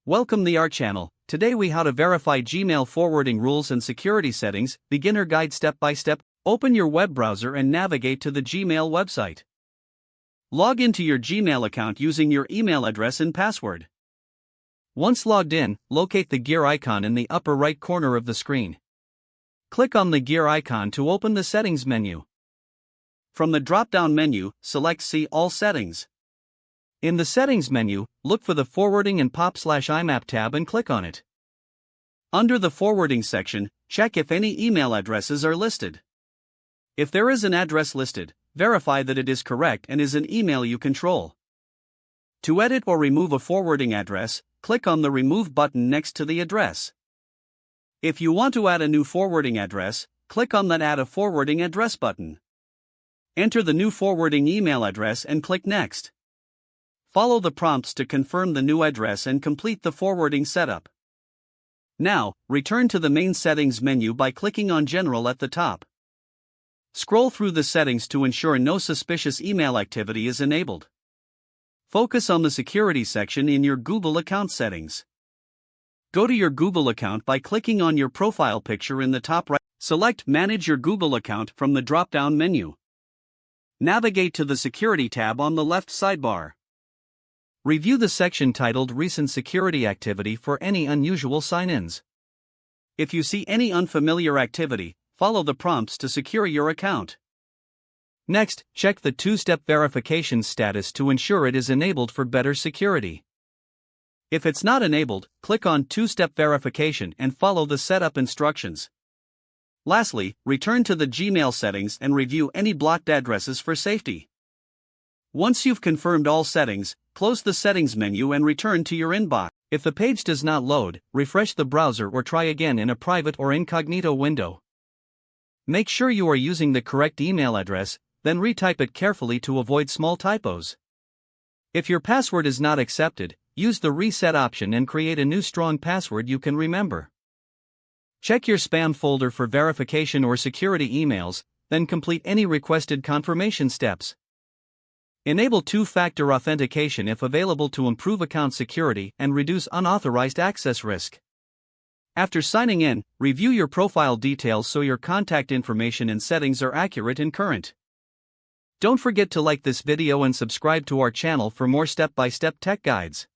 Welcome to our channel. Today we how to verify Gmail forwarding rules and security settings, beginner guide step by step. Open your web browser and navigate to the Gmail website. Log into your Gmail account using your email address and password. Once logged in, locate the gear icon in the upper right corner of the screen. Click on the gear icon to open the settings menu. From the drop-down menu, select See All Settings. In the Settings menu, look for the Forwarding and POP/IMAP tab and click on it. Under the Forwarding section, check if any email addresses are listed. If there is an address listed, verify that it is correct and is an email you control. To edit or remove a forwarding address, click on the Remove button next to the address. If you want to add a new forwarding address, click on that Add a Forwarding Address button. Enter the new forwarding email address and click Next. Follow the prompts to confirm the new address and complete the forwarding setup. Now, return to the main settings menu by clicking on General at the top. Scroll through the settings to ensure no suspicious email activity is enabled. Focus on the security section in your Google account settings. Go to your Google account by clicking on your profile picture in the top right. Select Manage your Google account from the drop-down menu. Navigate to the Security tab on the left sidebar. Review the section titled Recent Security Activity for any unusual sign-ins. If you see any unfamiliar activity, follow the prompts to secure your account. Next, check the two-step verification status to ensure it is enabled for better security. If it's not enabled, click on two-step verification and follow the setup instructions. Lastly, return to the Gmail settings and review any blocked addresses for safety. Once you've confirmed all settings, close the settings menu and return to your inbox. If the page does not load, refresh the browser or try again in a private or incognito window. Make sure you are using the correct email address, then retype it carefully to avoid small typos. If your password is not accepted, use the reset option and create a new strong password you can remember. Check your spam folder for verification or security emails, then complete any requested confirmation steps. Enable two-factor authentication if available to improve account security and reduce unauthorized access risk. After signing in, review your profile details so your contact information and settings are accurate and current. Don't forget to like this video and subscribe to our channel for more step-by-step tech guides.